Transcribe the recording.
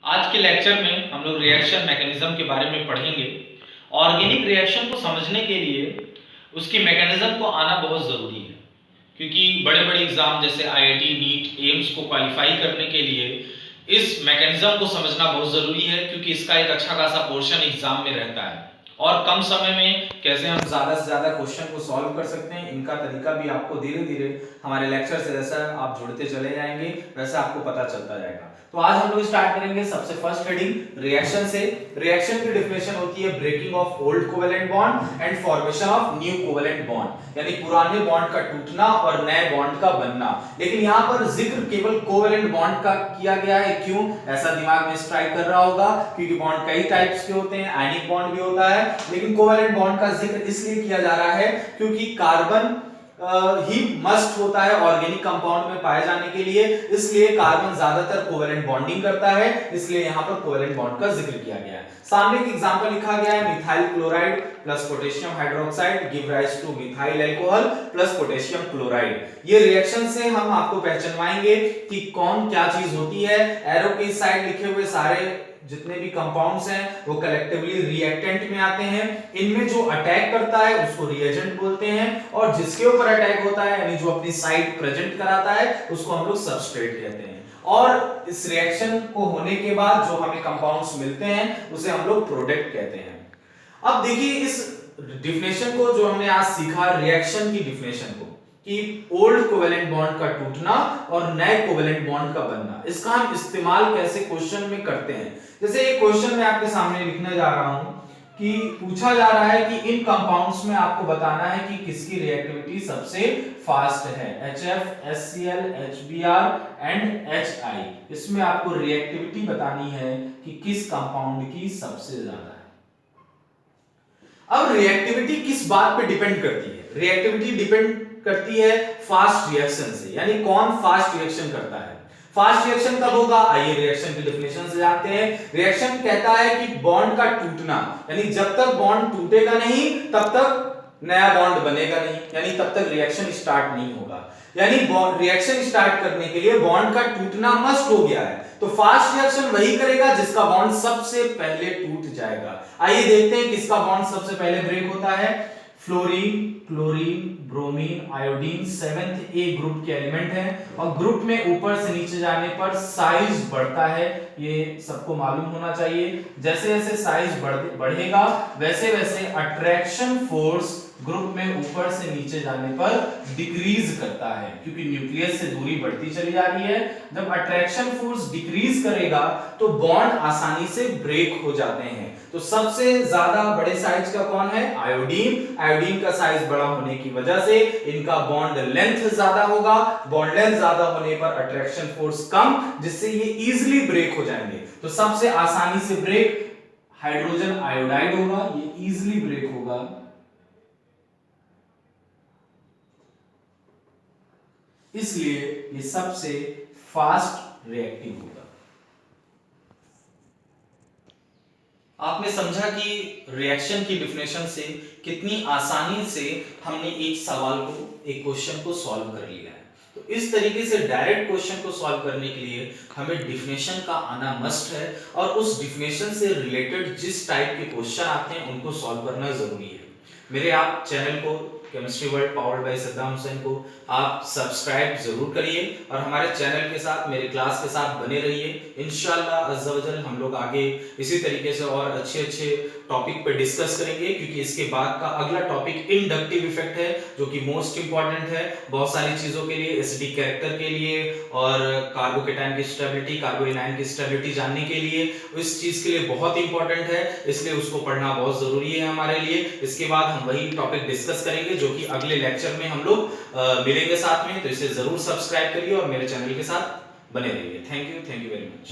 आज के लेक्चर में हम लोग रिएक्शन मैकेनिज्म के बारे में पढ़ेंगे। ऑर्गेनिक रिएक्शन को समझने के लिए उसकी मैकेनिज्म को आना बहुत ज़रूरी है, क्योंकि बड़े बड़े एग्जाम जैसे आईआईटी, नीट, एम्स को क्वालिफाई करने के लिए इस मैकेनिज्म को समझना बहुत ज़रूरी है, क्योंकि इसका एक अच्छा खासा पोर्शन एग्जाम में रहता है। और कम समय में कैसे हम ज़्यादा से ज़्यादा क्वेश्चन को सॉल्व कर सकते हैं, इनका तरीका भी आपको धीरे धीरे हमारे लेक्चर से जैसा आप जुड़ते चले जाएंगे वैसा आपको पता चलता जाएगा। तो आज हम लोग स्टार्ट करेंगे सबसे फर्स्ट हेडिंग रिएक्शन से। रिएक्शन की डेफिनेशन होती है breaking of old covalent bond and formation of new covalent bond, यानी पुराने बॉन्ड का टूटना और नए बॉन्ड का बनना। लेकिन यहाँ पर जिक्र केवल कोवेलेंट बॉन्ड का किया गया है। क्यों? ऐसा दिमाग में स्ट्राइक कर रहा होगा क्योंकि बॉन्ड कई टाइप्स के होते हैं, आयनिक बॉन्ड भी होता है, लेकिन कोवेलेंट बॉन्ड का जिक्र इसलिए किया जा रहा है क्योंकि कार्बन ही मस्ट होता है ऑर्गेनिक कंपाउंड में पाए जाने के लिए, इसलिए कार्बन ज्यादातर कोवेलेंट बॉन्डिंग करता है, इसलिए यहां पर कोवेलेंट बॉन्ड का जिक्र किया गया है। सामने एक एग्जांपल लिखा गया है, methyl chloride plus potassium hydroxide give rise two methyl alcohol plus potassium chloride. ये रिएक्शन से हम आपको पहचानवाएंगे कि कौन क्या चीज होती है। एरो के साइड लिखे हुए सारे जितने भी कंपाउंड्स हैं वो कलेक्टिवली रिएक्टेंट में आते हैं। इनमें जो अटैक करता है उसको रिएजेंट बोलते हैं, और जिसके ऊपर अटैक होता है यानी जो अपनी साइड प्रेजेंट कराता है उसको हम लोग सबस्ट्रेट कहते हैं। और इस रिएक्शन को होने के बाद जो हमें कंपाउंड्स मिलते हैं उसे हम लोग प्रोडक्ट कहते हैं। अब देखिए इस डिफिनेशन को जो हमने आज सीखा, रिएक्शन की डिफिनेशन को, कि ओल्ड कोवेलेंट बॉन्ड का टूटना और नए कोवेलेंट बॉन्ड का बनना, इसका हम इस्तेमाल कैसे क्वेश्चन में करते हैं। जैसे एक क्वेश्चन मैं आपके सामने लिखने जा रहा हूं कि पूछा जा रहा है कि इन कंपाउंड्स में आपको बताना है कि किसकी रिएक्टिविटी सबसे फास्ट है। HF, HCl, HBr and HI, इसमें आपको रिएक्टिविटी बतानी है कि किस कंपाउंड की सबसे ज्यादा है। अब रिएक्टिविटी किस बात पे डिपेंड करती है? रिएक्टिविटी डिपेंड करती है फास्ट रिएक्शन से, यानी कौन फास्ट रिएक्शन करता है। फास्ट रिएक्शन कब होगा? आइए रिएक्शन की डेफिनेशन से जानते हैं। रिएक्शन कहता है कि बॉन्ड का टूटना, यानी जब तक बॉन्ड टूटेगा नहीं तब तक नया बॉन्ड बनेगा नहीं, यानी तब तक रिएक्शन स्टार्ट नहीं होगा। यानी रिएक्शन स्टार्ट करने के लिए बॉन्ड का टूटना मस्ट हो गया है, तो फास्ट रिएक्शन वही करेगा जिसका बॉन्ड सबसे पहले टूट जाएगा। आइए देखते हैं किसका बॉन्ड सबसे पहले ब्रेक होता है। Fluorine, chlorine, bromine, iodine 7th ए ग्रुप के एलिमेंट हैं, और ग्रुप में ऊपर से नीचे जाने पर साइज बढ़ता है, ये सबको मालूम होना चाहिए। जैसे जैसे साइज बढ़ेगा वैसे वैसे अट्रैक्शन फोर्स ग्रुप में ऊपर से नीचे जाने पर डिक्रीज करता है, क्योंकि न्यूक्लियस से दूरी बढ़ती चली जा रही है। जब अट्रैक्शन फोर्स डिक्रीज करेगा तो बॉन्ड आसानी से ब्रेक हो जाते हैं। तो सबसे ज्यादा बड़े साइज का कौन है? आयोडीन। आयोडीन का साइज बड़ा होने की वजह से इनका बॉन्ड लेंथ ज्यादा होगा। बॉन्ड लेंथ ज्यादा होने पर अट्रैक्शन फोर्स कम, जिससे ये इजीली ब्रेक हो जाएंगे। तो सबसे आसानी से ब्रेक हाइड्रोजन आयोडाइड होगा, ये इजीली ब्रेक होगा। इसलिए ये सबसे फास्ट रिएक्टिव होगा। आपने समझा कि रिएक्शन की डेफिनेशन से कितनी आसानी से हमने एक सवाल को, एक क्वेश्चन को सॉल्व कर लिया है। तो इस तरीके से डायरेक्ट क्वेश्चन को सॉल्व करने के लिए हमें डेफिनेशन का आना मस्ट है, और उस डेफिनेशन से रिलेटेड जिस टाइप के क्वेश्चन आते हैं उनको सॉल्व करना जरूरी है। मेरे आप चैनल को chemistry world powered by Saddam Hussain को आप सब्सक्राइब जरूर करिए, और हमारे चैनल के साथ, मेरे क्लास के साथ बने रहिए। इंशाअल्लाह अज़्ज़ा वजल हम लोग आगे इसी तरीके से और अच्छे अच्छे टॉपिक पे डिस्कस करेंगे, क्योंकि इसके बाद का अगला टॉपिक इंडक्टिव इफेक्ट है, जो कि मोस्ट इंपॉर्टेंट है बहुत सारी चीजों के लिए, एसिडिक कैरेक्टर के लिए, और कार्बोकेटाइन की स्टेबिलिटी, कार्बोएनाइन की स्टेबिलिटी जानने के लिए, इस चीज के लिए बहुत इंपॉर्टेंट है, इसलिए उसको पढ़ना बहुत जरूरी है हमारे लिए। इसके बाद हम वही टॉपिक डिस्कस करेंगे जो कि अगले लेक्चर में हम लोग मिलेंगे साथ में। तो इसे जरूर सब्सक्राइब करिए और मेरे चैनल के साथ बने रहिए। Thank you very much.